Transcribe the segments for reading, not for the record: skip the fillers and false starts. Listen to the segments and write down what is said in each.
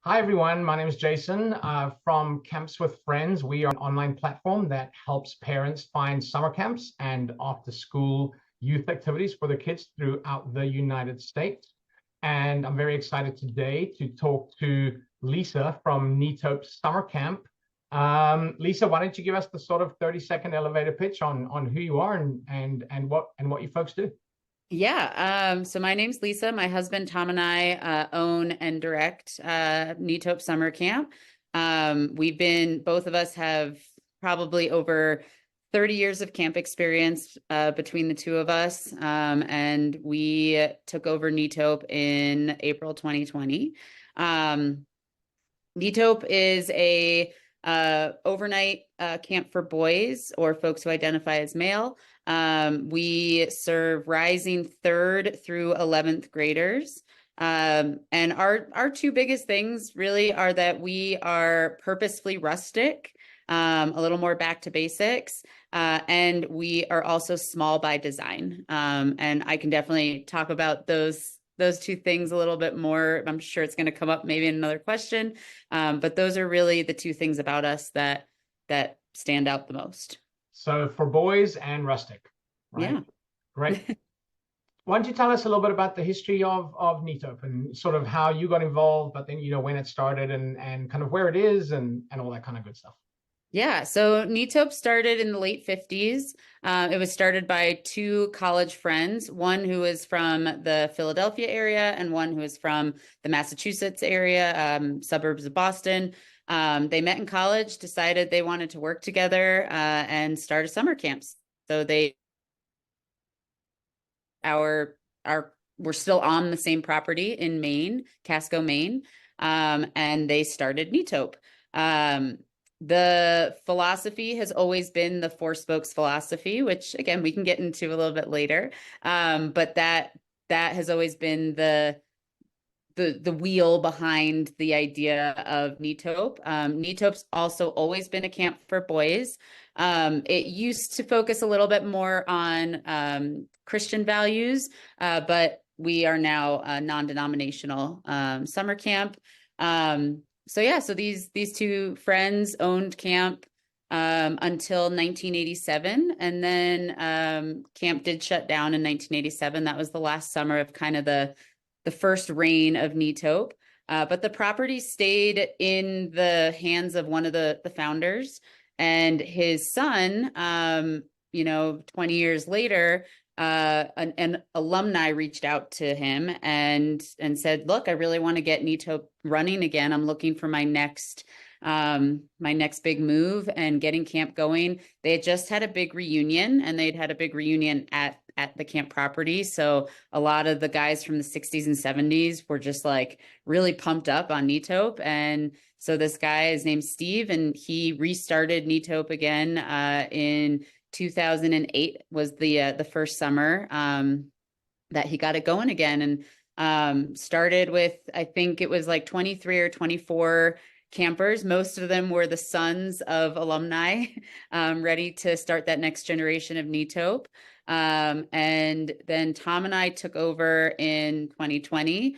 Hi, everyone. My name is Jason from Camps with Friends. We are an online platform that helps parents find summer camps and after-school youth activities for their kids throughout the United States. And I'm very excited today to talk to Lisa from Netop Summer Camp. Lisa, why don't you give us the sort of 30-second elevator pitch on who you are and what you folks do? So my name's Lisa. My husband Tom and I own and direct Netop Summer Camp. Both of us have probably over 30 years of camp experience between the two of us. And we took over Netop in April 2020. Netop is a overnight camp for boys or folks who identify as male. We serve rising 3rd through 11th graders. And our two biggest things really are that we are purposefully rustic, a little more back to basics, and we are also small by design. And I can definitely talk about those two things a little bit more. I'm sure it's going to come up maybe in another question. But those are really the two things about us that stand out the most. So for boys and rustic, right? Yeah. Great. Why don't you tell us a little bit about the history of Netop and sort of how you got involved, but then, when it started and kind of where it is and all that kind of good stuff. Yeah, so Netop started in the late 50s. It was started by two college friends, one who was from the Philadelphia area and one who was from the Massachusetts area, suburbs of Boston. They met in college, decided they wanted to work together and start a summer camps. So we're still on the same property in Maine, Casco, Maine, and they started Netop. The philosophy has always been the four spokes philosophy, which again, we can get into a little bit later. But that has always been the wheel behind the idea of Netop. Netop's also always been a camp for boys. It used to focus a little bit more on Christian values, but we are now a non-denominational summer camp. So these two friends owned camp until 1987, and then camp did shut down in 1987. That was the last summer of kind of the first reign of Netop. But the property stayed in the hands of one of the founders, and his son, 20 years later, an alumni reached out to him and said, "Look, I really want to get Netop running again. I'm looking for my next big move and getting camp going." They had just had a big reunion, and they'd had a big reunion at the camp property. So a lot of the guys from the 60s and 70s were just like really pumped up on Netop. And so this guy is named Steve, and he restarted Netop again in 2008 was the first summer that he got it going again, and started with, I think it was like 23 or 24 campers. Most of them were the sons of alumni ready to start that next generation of Netop. And then Tom and I took over in 2020.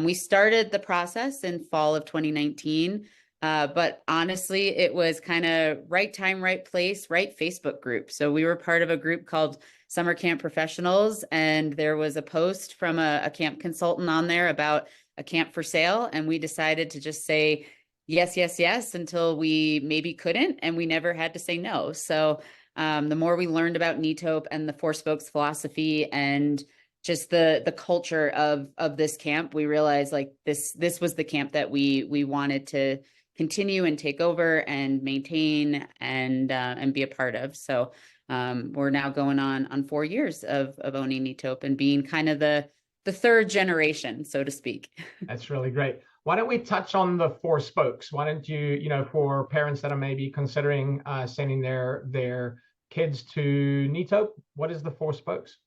We started the process in fall of 2019. But honestly, it was kind of right time, right place, right Facebook group. So we were part of a group called Summer Camp Professionals, and there was a post from a camp consultant on there about a camp for sale. And we decided to just say yes, yes, yes, until we maybe couldn't, and we never had to say no. So the more we learned about Netop and the Four Spokes philosophy and just the culture of this camp, we realized like this was the camp that we wanted to continue and take over and maintain and be a part of. So we're now going on 4 years of owning Netop and being kind of the third generation, so to speak. That's really great. Why don't we touch on the four spokes? Why don't you, for parents that are maybe considering sending their kids to Netop, what is the four spokes?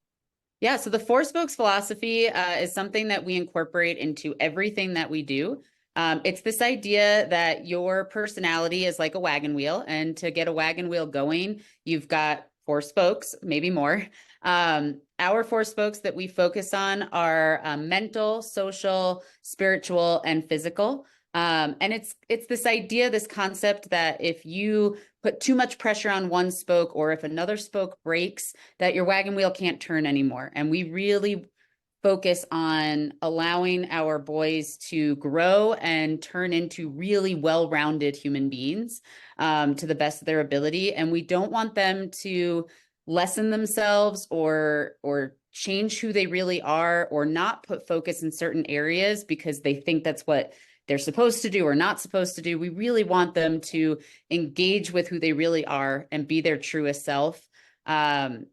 Yeah, so the Four Spokes philosophy is something that we incorporate into everything that we do. It's this idea that your personality is like a wagon wheel, and to get a wagon wheel going, you've got four spokes, maybe more. Our four spokes that we focus on are mental, social, spiritual, and physical. And it's this idea, this concept that if you put too much pressure on one spoke, or if another spoke breaks, that your wagon wheel can't turn anymore. And we really focus on allowing our boys to grow and turn into really well-rounded human beings, to the best of their ability. And we don't want them to lessen themselves or change who they really are, or not put focus in certain areas because they think that's what they're supposed to do or not supposed to do. We really want them to engage with who they really are and be their truest self. And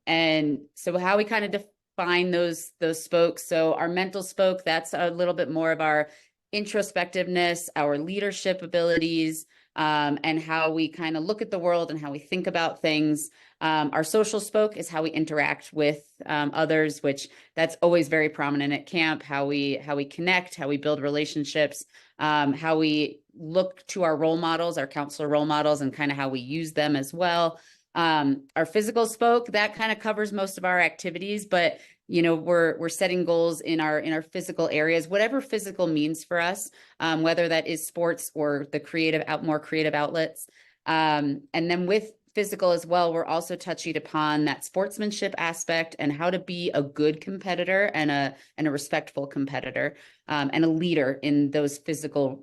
so how we kind of define those spokes. So our mental spoke, that's a little bit more of our introspectiveness, our leadership abilities, and how we kind of look at the world and how we think about things. Our social spoke is how we interact with others, which that's always very prominent at camp, how we connect, how we build relationships, how we look to our role models, our counselor role models, and kind of how we use them as well. Our physical spoke, that kind of covers most of our activities, but we're setting goals in our physical areas, whatever physical means for us, whether that is sports or the more creative outlets. And then with physical as well, we're also touching upon that sportsmanship aspect and how to be a good competitor and a respectful competitor, and a leader in those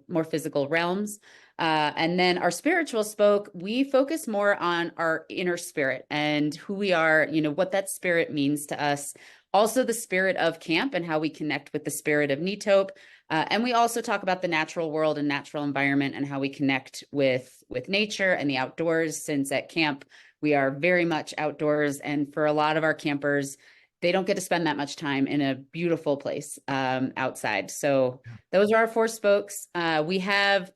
more physical realms. And then our spiritual spoke, we focus more on our inner spirit and who we are, what that spirit means to us. Also the spirit of camp and how we connect with the spirit of Netop. And we also talk about the natural world and natural environment and how we connect with nature and the outdoors, since at camp, we are very much outdoors. And for a lot of our campers, they don't get to spend that much time in a beautiful place outside. So those are our 4 spokes. We have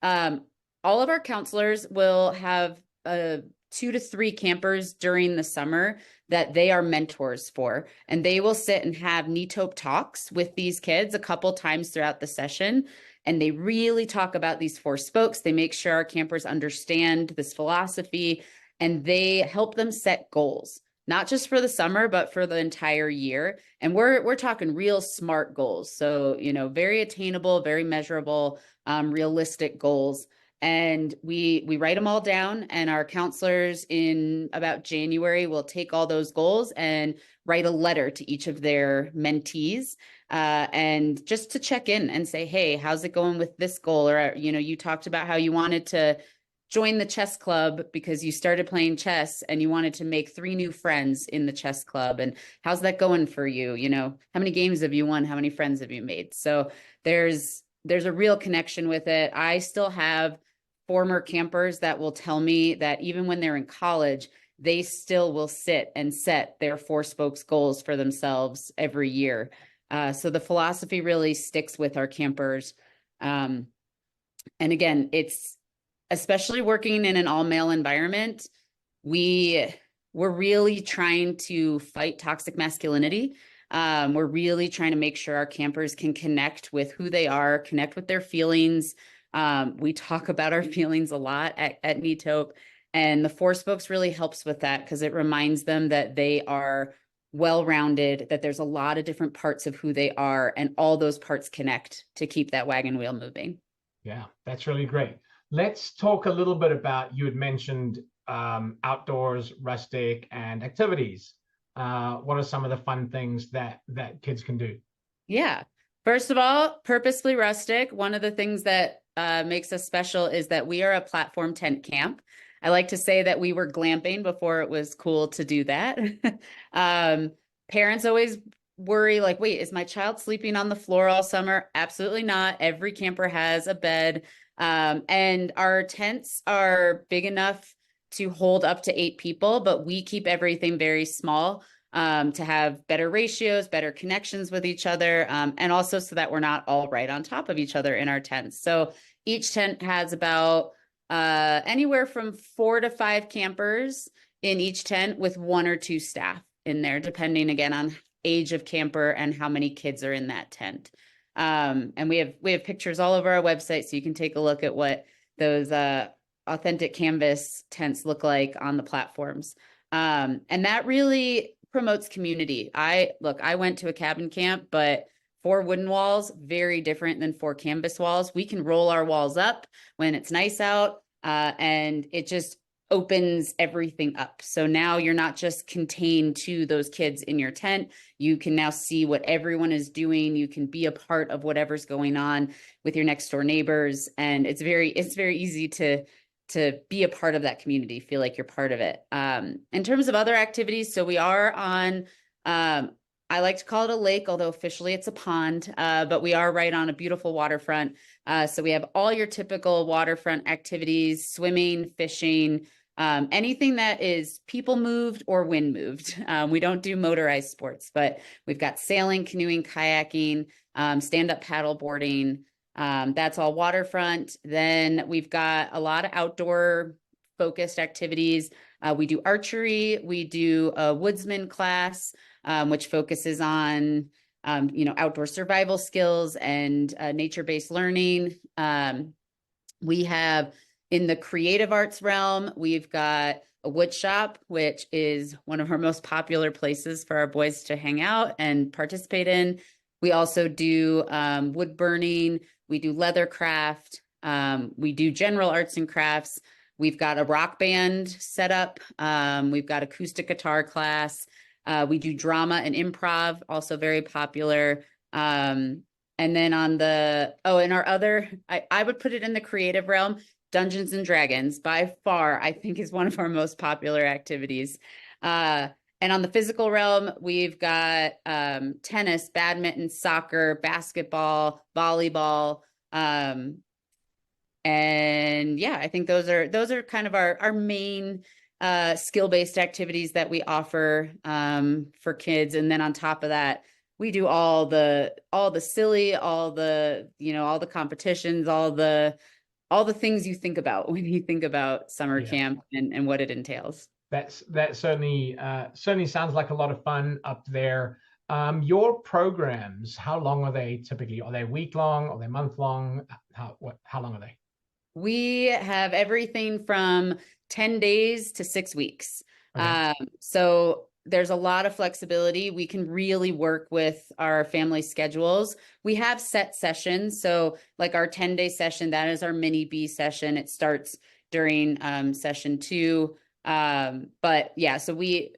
all of our counselors will have 2 to 3 campers during the summer that they are mentors for, and they will sit and have Netop talks with these kids a couple times throughout the session. And they really talk about these 4 spokes. They make sure our campers understand this philosophy, and they help them set goals, not just for the summer, but for the entire year. And we're talking real SMART goals. So, very attainable, very measurable, realistic goals. And we write them all down, and our counselors in about January will take all those goals and write a letter to each of their mentees, and just to check in and say, hey, how's it going with this goal? Or, you talked about how you wanted to join the chess club because you started playing chess and you wanted to make 3 new friends in the chess club. And how's that going for you? How many games have you won? How many friends have you made? So there's a real connection with it. I still have former campers that will tell me that even when they're in college, they still will sit and set their 4 spokes goals for themselves every year. So the philosophy really sticks with our campers. And again, it's especially working in an all-male environment, we're really trying to fight toxic masculinity. We're really trying to make sure our campers can connect with who they are, connect with their feelings. We talk about our feelings a lot at Netop, and the 4 spokes really helps with that because it reminds them that they are well-rounded, that there's a lot of different parts of who they are, and all those parts connect to keep that wagon wheel moving. Yeah, that's really great. Let's talk a little bit about, you had mentioned outdoors, rustic, and activities. What are some of the fun things that kids can do? Yeah. First of all, purposefully rustic. One of the things that makes us special is that we are a platform tent camp. I like to say that we were glamping before it was cool to do that. Parents always worry, like, wait, is my child sleeping on the floor all summer? Absolutely not. Every camper has a bed. And our tents are big enough to hold up to 8 people, but we keep everything very small, to have better ratios, better connections with each other, and also so that we're not all right on top of each other in our tents. So each tent has about anywhere from 4 to 5 campers in each tent, with 1 or 2 staff in there, depending again on age of camper and how many kids are in that tent. And we have pictures all over our website, so you can take a look at what those authentic canvas tents look like on the platforms. And that really promotes community. I went to a cabin camp, but 4 wooden walls, very different than 4 canvas walls. We can roll our walls up when it's nice out, and it just opens everything up. So now you're not just contained to those kids in your tent. You can now see what everyone is doing. You can be a part of whatever's going on with your next door neighbors. And it's very easy to be a part of that community, feel like you're part of it. In terms of other activities, so we are on, I like to call it a lake, although officially it's a pond, but we are right on a beautiful waterfront. So we have all your typical waterfront activities, swimming, fishing, anything that is people moved or wind moved. We don't do motorized sports, but we've got sailing, canoeing, kayaking, stand-up paddle boarding. That's all waterfront. Then we've got a lot of outdoor focused activities. We do archery. We do a woodsman class, which focuses on, outdoor survival skills and nature-based learning. We have, in the creative arts realm, we've got a wood shop, which is one of our most popular places for our boys to hang out and participate in. We also do wood burning. We do leather craft. We do general arts and crafts. We've got a rock band set up. We've got acoustic guitar class. We do drama and improv, also very popular. And then on the, in our other, I would put it in the creative realm, Dungeons and Dragons, by far, I think is one of our most popular activities. And on the physical realm, we've got tennis, badminton, soccer, basketball, volleyball. And yeah, I think those are kind of our main skill-based activities that we offer for kids. And then on top of that, we do all the silly, all the competitions, all the things you think about when you think about summer camp and what it entails. That certainly sounds like a lot of fun up there. Your programs, how long are they typically? Are they week long? Are they month long? How long are they? We have everything from 10 days to 6 weeks. Okay. So there's a lot of flexibility. We can really work with our family schedules. We have set sessions. So like our 10-day session, that is our mini B session. It starts during session 2. But yeah, so we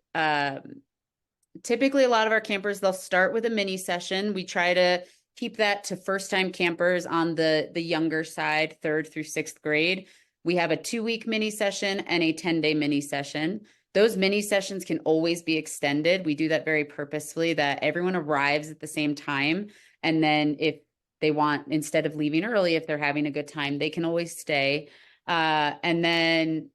typically, a lot of our campers, they'll start with a mini session. We try to keep that to first-time campers on the younger side, 3rd through 6th grade. We have a 2-week mini session and a 10-day mini session. Those mini sessions can always be extended. We do that very purposefully, that everyone arrives at the same time. And then if they want, instead of leaving early, if they're having a good time, they can always stay. And then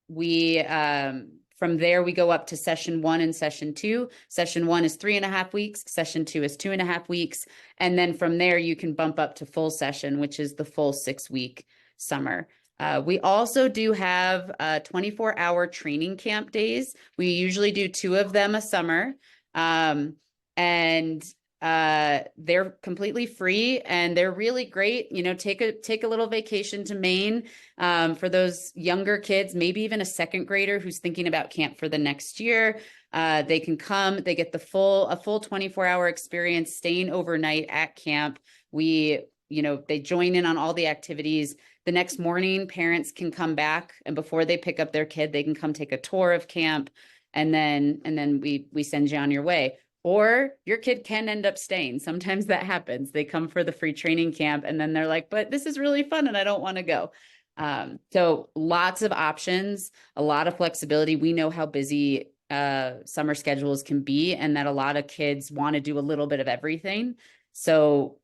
we, from there, we go up to session 1 and session 2. Session 1 is 3.5 weeks. Session 2 is 2.5 weeks. And then from there, you can bump up to full session, which is the full 6-week summer. We also do have 24-hour training camp days. We usually do 2 of them a summer. And they're completely free and they're really great. Take a little vacation to Maine for those younger kids, maybe even a 2nd grader who's thinking about camp for the next year. They can come, they get a full 24-hour experience staying overnight at camp. They join in on all the activities. The next morning, parents can come back, and before they pick up their kid, they can come take a tour of camp, and then we send you on your way. Or your kid can end up staying. Sometimes that happens. They come for the free training camp, and then they're like, but this is really fun and I don't want to go. So lots of options, a lot of flexibility. We know how busy summer schedules can be, and that a lot of kids want to do a little bit of everything. So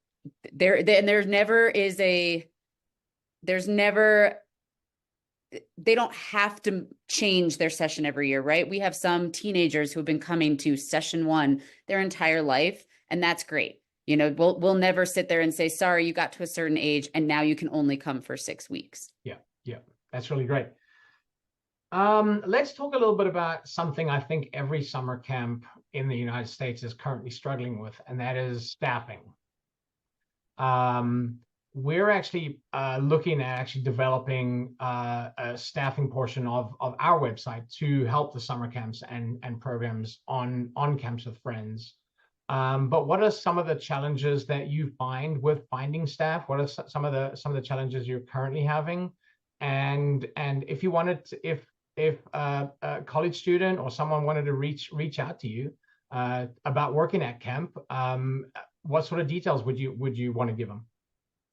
they don't have to change their session every year, right? We have some teenagers who have been coming to session 1 their entire life, and that's great. We'll never sit there and say, sorry, you got to a certain age and now you can only come for 6 weeks. Yeah, that's really great. Let's talk a little bit about something I think every summer camp in the United States is currently struggling with, and that is staffing. We're actually looking at developing a staffing portion of our website to help the summer camps and programs on Camps with Friends. But what are some of the challenges that you find with finding staff? What are some of the challenges you're currently having? And if you wanted to, if a college student or someone wanted to reach out to you about working at camp, what sort of details would you want to give them?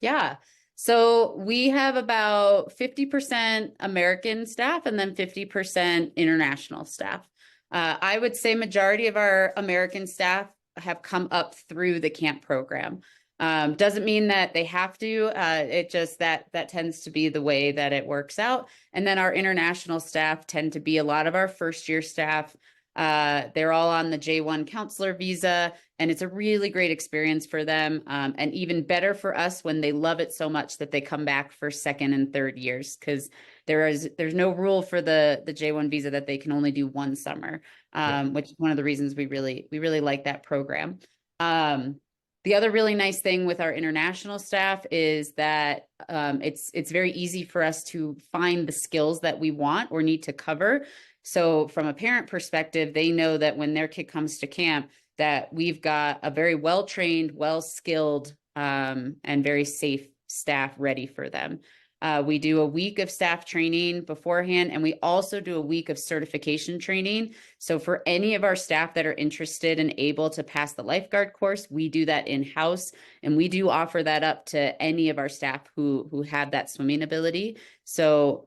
Yeah. So we have about 50% American staff and then 50% international staff. I would say majority of our American staff have come up through the camp program. Doesn't mean that they have to. It just that tends to be the way that it works out. And then our international staff tend to be a lot of our first year staff. They're all on the J1 counselor visa, and it's a really great experience for them. And even better for us when they love it so much that they come back for second and third years, because there's no rule for the J1 visa that they can only do one summer, which is one of the reasons we really like that program. The other really nice thing with our international staff is that it's very easy for us to find the skills that we want or need to cover. So from a parent perspective, they know that when their kid comes to camp, that we've got a very well-trained, well-skilled, and very safe staff ready for them. We do a week of staff training beforehand, and we also do a week of certification training. So for any of our staff that are interested and able to pass the lifeguard course, we do that in-house, and we do offer that up to any of our staff who have that swimming ability. So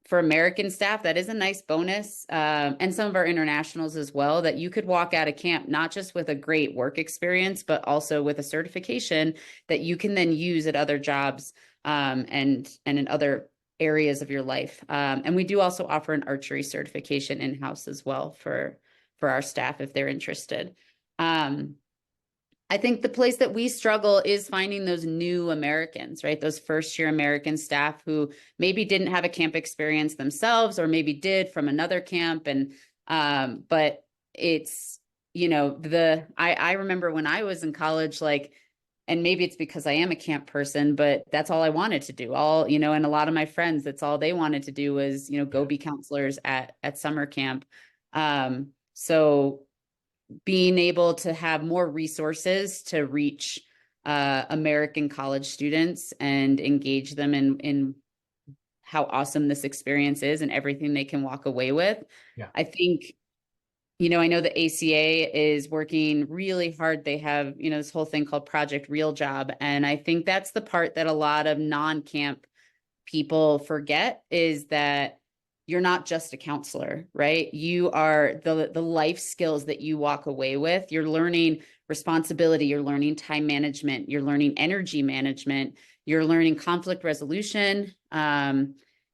for American staff, that is a nice bonus, and some of our internationals as well, that you could walk out of camp not just with a great work experience, but also with a certification that you can then use at other jobs and in other areas of your life. And we do also offer an archery certification in-house as well for our staff if they're interested. I think the place that we struggle is finding those new Americans, right? Those first year American staff who maybe didn't have a camp experience themselves, or maybe did from another camp. And, but it's, I remember when I was in college, like, and maybe it's because I am a camp person, but that's all I wanted to do. And a lot of my friends, that's all they wanted to do was, go be counselors at summer camp. So being able to have more resources to reach American college students and engage them in how awesome this experience is and everything they can walk away with. Yeah. I think, I know the ACA is working really hard. They have, this whole thing called Project Real Job. And I think that's the part that a lot of non-camp people forget, is that you're not just a counselor, right? You are the life skills that you walk away with. You're learning responsibility, you're learning time management, you're learning energy management, you're learning conflict resolution,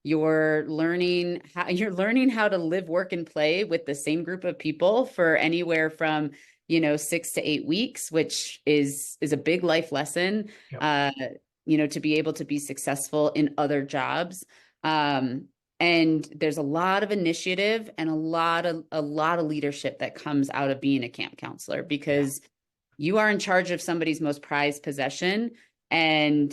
you're learning how to live, work, and play with the same group of people for anywhere from 6 to 8 weeks, which is a big life lesson. Yep. To be able to be successful in other jobs. And there's a lot of initiative and a lot of leadership that comes out of being a camp counselor, because you are in charge of somebody's most prized possession. And,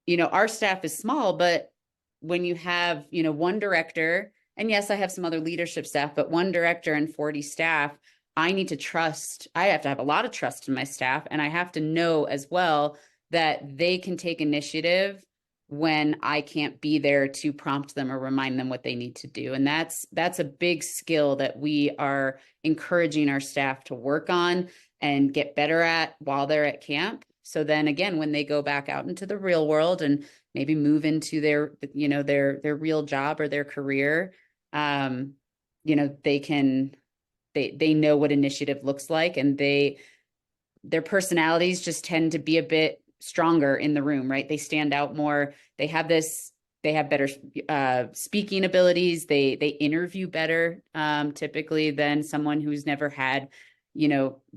our staff is small, but when you have, one director, and yes, I have some other leadership staff, but one director and 40 staff, I have to have a lot of trust in my staff. And I have to know as well that they can take initiative when I can't be there to prompt them or remind them what they need to do. And that's a big skill that we are encouraging our staff to work on and get better at while they're at camp. So then again, when they go back out into the real world and maybe move into their real job or their career, they know what initiative looks like, and their personalities just tend to be a bit stronger in the room, right? They stand out more. They have better speaking abilities. They interview better typically than someone who's never had,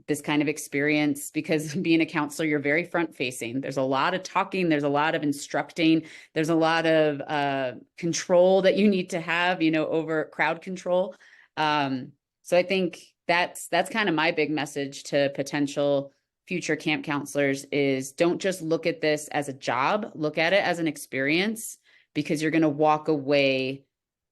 this kind of experience, because being a counselor, you're very front facing. There's a lot of talking. There's a lot of instructing. There's a lot of control that you need to have, over crowd control. So I think that's kind of my big message to potential future camp counselors is, don't just look at this as a job, look at it as an experience, because you're going to walk away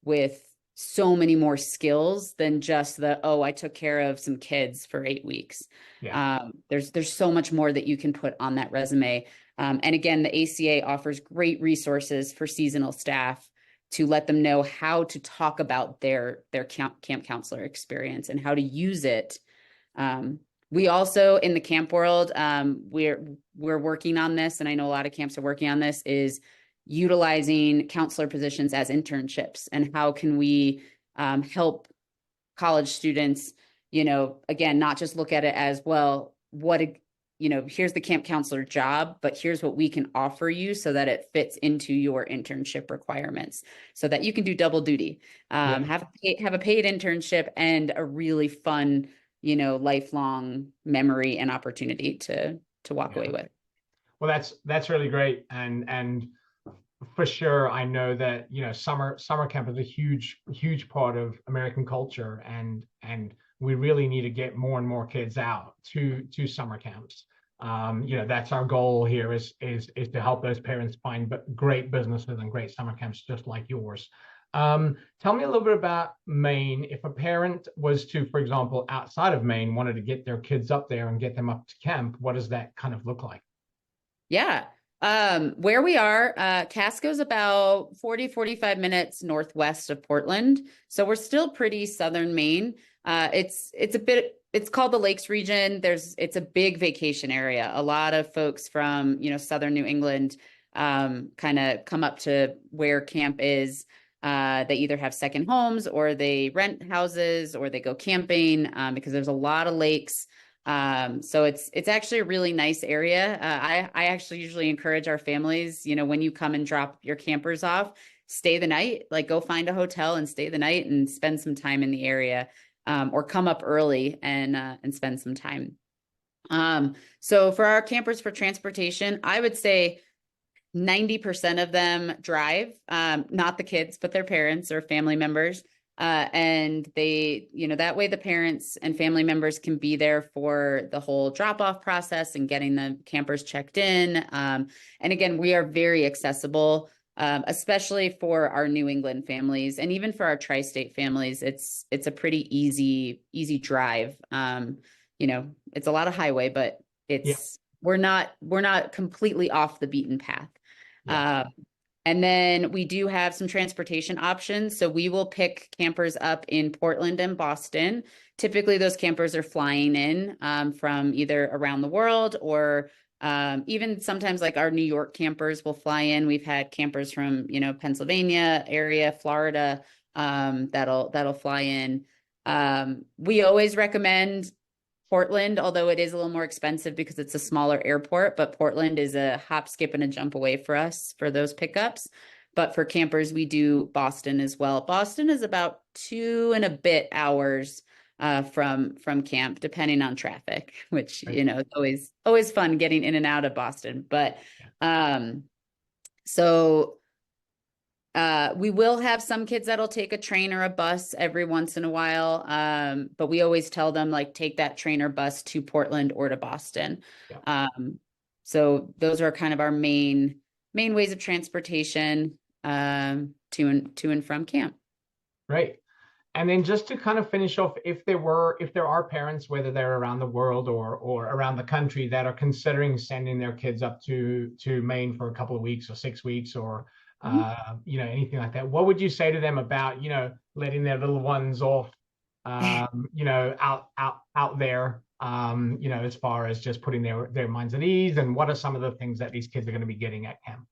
with so many more skills than just the, oh, I took care of some kids for 8 weeks. Yeah. There's so much more that you can put on that resume. And again, the ACA offers great resources for seasonal staff to let them know how to talk about their camp counselor experience and how to use it. We also, in the camp world, we're working on this, and I know a lot of camps are working on this, is utilizing counselor positions as internships, and how can we help college students, again, not just look at it as, well, here's the camp counselor job, but here's what we can offer you so that it fits into your internship requirements, so that you can do double duty, have a paid internship and a really fun, lifelong memory and opportunity to walk away with. Well, that's really great. And for sure, I know that, summer camp is a huge part of American culture, and we really need to get more and more kids out to summer camps. That's our goal here, is to help those parents find great businesses and great summer camps just like yours. Tell me a little bit about Maine. If a parent was to, for example, outside of Maine, wanted to get their kids up there and get them up to camp, what does that kind of look like? Yeah. Where we are, Casco's about 45 minutes northwest of Portland. So we're still pretty southern Maine. It's called the Lakes region. It's a big vacation area. A lot of folks from, southern New England, kind of come up to where camp is. They either have second homes, or they rent houses, or they go camping, because there's a lot of lakes. So it's actually a really nice area. I actually usually encourage our families, when you come and drop your campers off, stay the night, like go find a hotel and stay the night and spend some time in the area, or come up early and spend some time. So for our campers for transportation, I would say 90% of them drive, not the kids, but their parents or family members. And they, that way the parents and family members can be there for the whole drop-off process and getting the campers checked in. And again, we are very accessible, especially for our New England families, and even for our tri-state families. It's a pretty easy drive. It's a lot of highway, but we're not completely off the beaten path. And then we do have some transportation options. So we will pick campers up in Portland and Boston. Typically, those campers are flying in from either around the world, or even sometimes like our New York campers will fly in. We've had campers from, Pennsylvania area, Florida, that'll fly in. We always recommend Portland, although it is a little more expensive because it's a smaller airport, but Portland is a hop, skip, and a jump away for us for those pickups. But for campers, we do Boston as well. Boston is about 2 and a bit hours from camp, depending on traffic, which, it's always fun getting in and out of Boston. But we will have some kids that'll take a train or a bus every once in a while. But we always tell them, like, take that train or bus to Portland or to Boston. So those are kind of our main ways of transportation to and from camp. Right. And then just to kind of finish off, if there are parents, whether they're around the world or around the country, that are considering sending their kids up to Maine for a couple of weeks or 6 weeks, or anything like that, what would you say to them about, letting their little ones off, out there, as far as just putting their minds at ease? And what are some of the things that these kids are going to be getting at camp?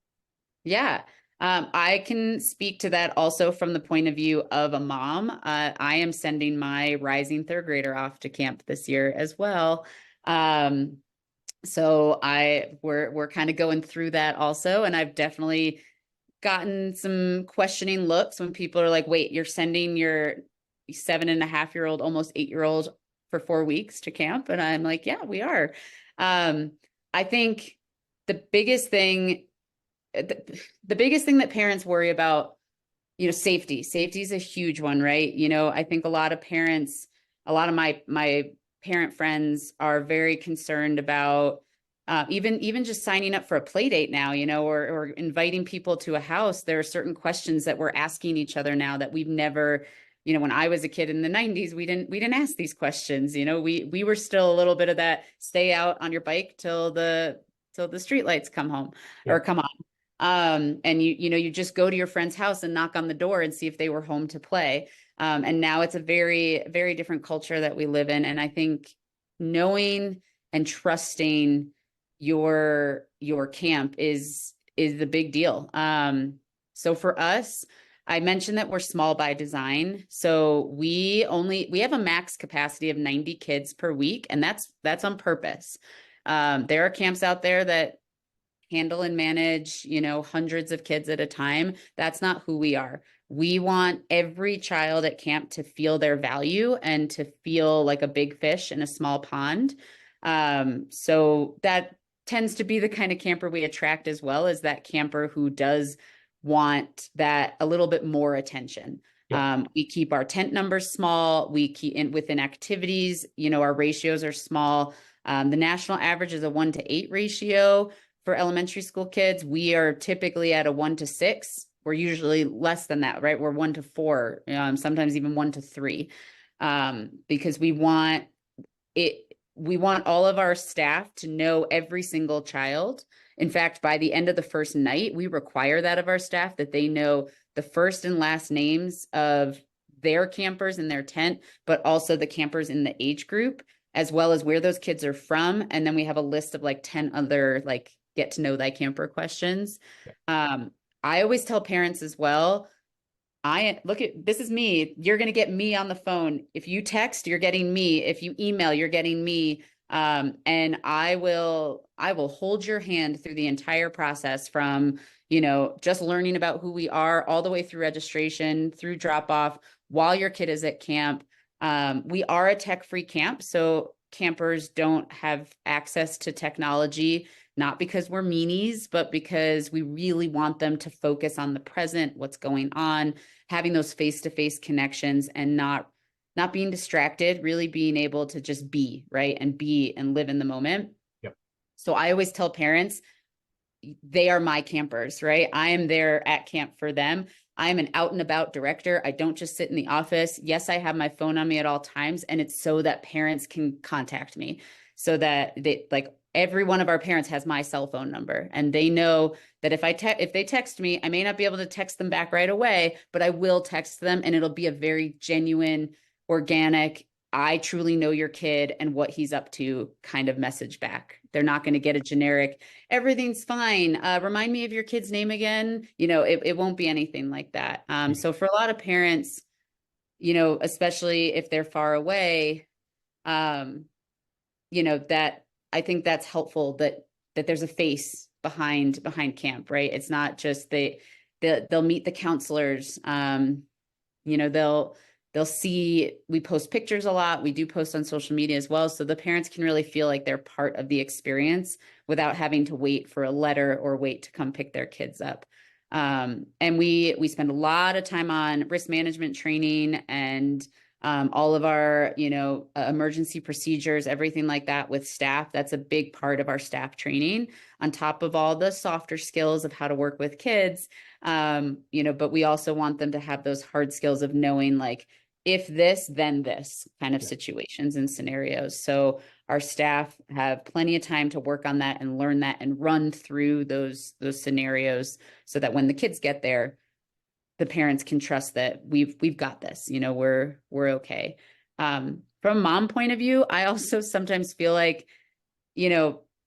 Yeah. I can speak to that also from the point of view of a mom. I am sending my rising third grader off to camp this year as well. So we're kind of going through that also. And I've definitely gotten some questioning looks when people are like, wait, you're sending your 7.5-year-old, almost 8-year-old for 4 weeks to camp? And I'm like, yeah, we are. I think the biggest thing that parents worry about, safety is a huge one, right? I think a lot of parents, a lot of my parent friends are very concerned about Even just signing up for a play date now, or inviting people to a house, there are certain questions that we're asking each other now that we've never, when I was a kid in the 90s, we didn't ask these questions. We were still a little bit of that stay out on your bike till the street lights come home or come on. And you just go to your friend's house and knock on the door and see if they were home to play. And now it's a very, very different culture that we live in. And I think knowing and trusting your camp is the big deal. So for us, I mentioned that we're small by design. So we have a max capacity of 90 kids per week, and that's on purpose. There are camps out there that handle and manage, hundreds of kids at a time. That's not who we are. We want every child at camp to feel their value and to feel like a big fish in a small pond. So that tends to be the kind of camper we attract, as well as that camper who does want that a little bit more attention. We keep our tent numbers small. We keep within activities, our ratios are small. The national average is a 1-to-8 ratio for elementary school kids. We are typically at a 1-to-6. We're usually less than that, right? We're 1-to-4, sometimes even 1-to-3, because we want all of our staff to know every single child. In fact, by the end of the first night, we require that of our staff, that they know the first and last names of their campers in their tent, but also the campers in the age group, as well as where those kids are from. And then we have a list of like 10 other get to know thy camper questions. I always tell parents as well, this is me. You're going to get me on the phone. If you text, you're getting me. If you email, you're getting me. And I will hold your hand through the entire process from, just learning about who we are all the way through registration, through drop off, while your kid is at camp. We are a tech-free camp, so campers don't have access to technology, not because we're meanies, but because we really want them to focus on the present, what's going on, having those face-to-face connections, and not being distracted, really being able to just be, right? And be and live in the moment. Yep. So I always tell parents, they are my campers, right? I am there at camp for them. I'm an out and about director. I don't just sit in the office. Yes, I have my phone on me at all times, and it's so that parents can contact me, so that every one of our parents has my cell phone number, and they know that if they text me, I may not be able to text them back right away, but I will text them, and it'll be a very genuine, organic, I truly know your kid and what he's up to kind of message back. They're not going to get a generic, everything's fine. Remind me of your kid's name again. It won't be anything like that. So for a lot of parents, especially if they're far away, that I think that's helpful, that there's a face behind camp, right? It's not just they'll meet the counselors. They'll see, we post pictures a lot. We do post on social media as well. So the parents can really feel like they're part of the experience without having to wait for a letter or wait to come pick their kids up. And we spend a lot of time on risk management training and all of our, emergency procedures, everything like that with staff. That's a big part of our staff training, on top of all the softer skills of how to work with kids. But we also want them to have those hard skills of knowing, if this, then this kind of situations and scenarios. So our staff have plenty of time to work on that and learn that and run through those scenarios, so that when the kids get there, the parents can trust that we've got this, we're okay. From a mom point of view, I also sometimes feel like,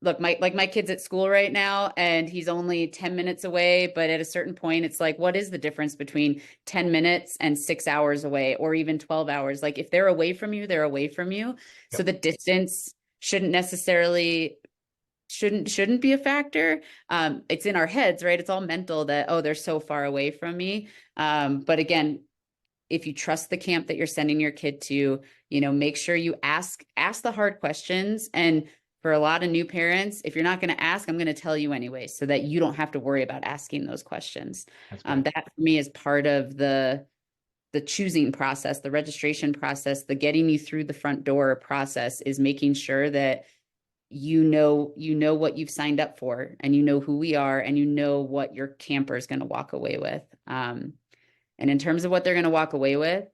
look, my kid's at school right now and he's only 10 minutes away, but at a certain point, it's like, what is the difference between 10 minutes and 6 hours away, or even 12 hours? If they're away from you, they're away from you. Yep. So the distance shouldn't be a factor. It's in our heads, right? It's all mental that, oh, they're so far away from me. But again, if you trust the camp that you're sending your kid to, make sure you ask the hard questions. And for a lot of new parents, if you're not going to ask, I'm going to tell you anyway, so that you don't have to worry about asking those questions. That for me is part of the choosing process, the registration process, the getting you through the front door process, is making sure that you know what you've signed up for, and you know who we are, and you know what your camper is going to walk away with. And in terms of what they're going to walk away with,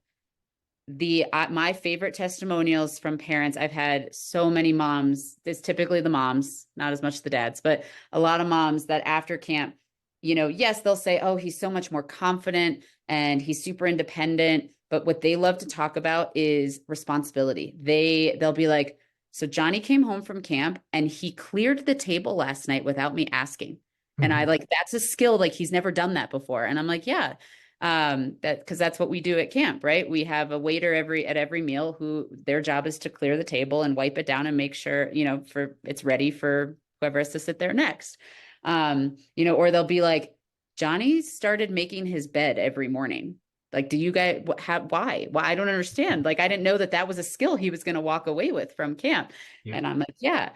my favorite testimonials from parents, I've had so many moms, it's typically the moms, not as much the dads, but a lot of moms that after camp, yes, they'll say, oh, he's so much more confident and he's super independent. But what they love to talk about is responsibility. They'll be like, so Johnny came home from camp and he cleared the table last night without me asking. And I like, that's a skill. Like, he's never done that before. And I'm like, yeah, because that's what we do at camp, right? We have a waiter at every meal who their job is to clear the table and wipe it down and make sure, for it's ready for whoever has to sit there next. Or they'll be like, Johnny started making his bed every morning. Like, do you guys why? I don't understand. Like, I didn't know that was a skill he was going to walk away with from camp. Yeah. And I'm like, yeah.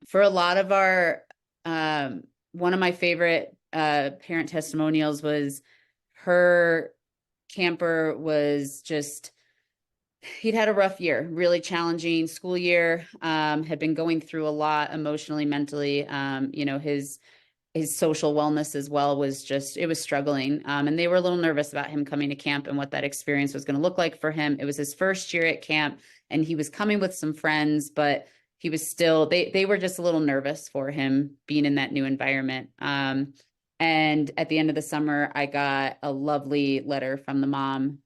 For a lot of our, one of my favorite parent testimonials was her camper was just, he'd had a rough year, really challenging school year, had been going through a lot emotionally, mentally. His social wellness as well it was struggling. And they were a little nervous about him coming to camp and what that experience was going to look like for him. It was his first year at camp and he was coming with some friends, but he was still, they were just a little nervous for him being in that new environment. And at the end of the summer, I got a lovely letter from the mom,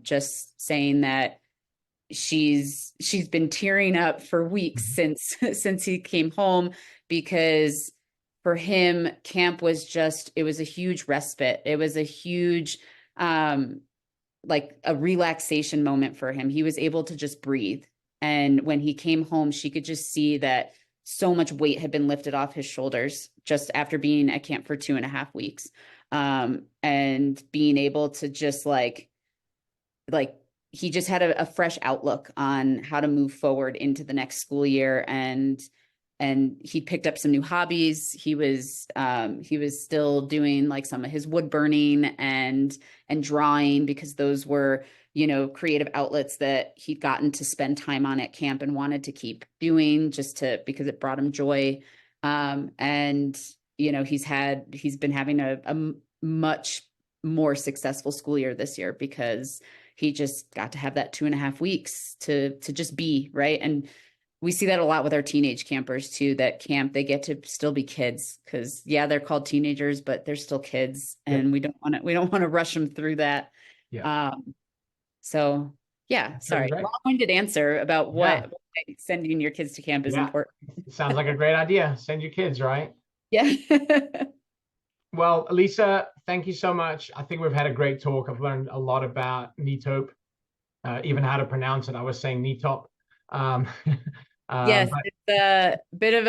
just saying that she's been tearing up for weeks since he came home, because for him, camp was it was a huge respite. It was a huge, like a relaxation moment for him. He was able to just breathe. And when he came home, she could just see that so much weight had been lifted off his shoulders just after being at camp for 2.5 weeks. And being able to just like he just had a fresh outlook on how to move forward into the next school year. And he picked up some new hobbies. He was still doing like some of his wood burning and drawing, because those were, creative outlets that he'd gotten to spend time on at camp and wanted to keep doing because it brought him joy. And he's been having a much more successful school year this year, because he just got to have that 2.5 weeks to just be right. And we see that a lot with our teenage campers too, that camp, they get to still be kids, because they're called teenagers, but they're still kids. And we don't want to rush them through that. Yeah. So yeah, sorry, long-winded answer about why sending your kids to camp is important. Sounds like a great idea. Send your kids, right? Yeah. Well, Lisa, thank you so much. I think we've had a great talk. I've learned a lot about Netop, even how to pronounce it. I was saying Netop. Yes, it's a bit of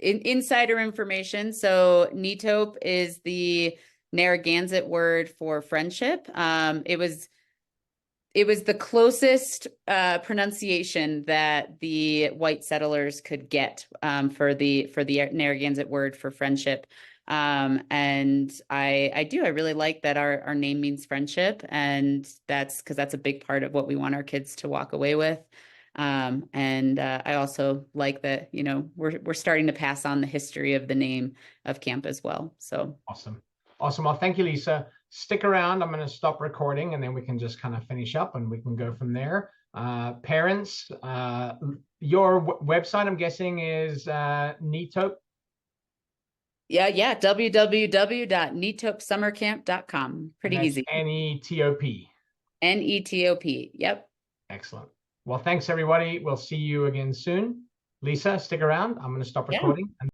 insider information. So Netop is the Narragansett word for friendship. It was the closest pronunciation that the white settlers could get for the Narragansett word for friendship. And I really like that our name means friendship, and that's because that's a big part of what we want our kids to walk away with. And I also like that, we're starting to pass on the history of the name of camp as well. So awesome. Well, thank you, Lisa. Stick around. I'm going to stop recording and then we can just kind of finish up and we can go from there. Parents, your website, I'm guessing, is Netop. Yeah. www.netopsummercamp.com. Pretty easy. Netop. Netop. Yep. Excellent. Well, thanks everybody. We'll see you again soon. Lisa, stick around. I'm going to stop recording.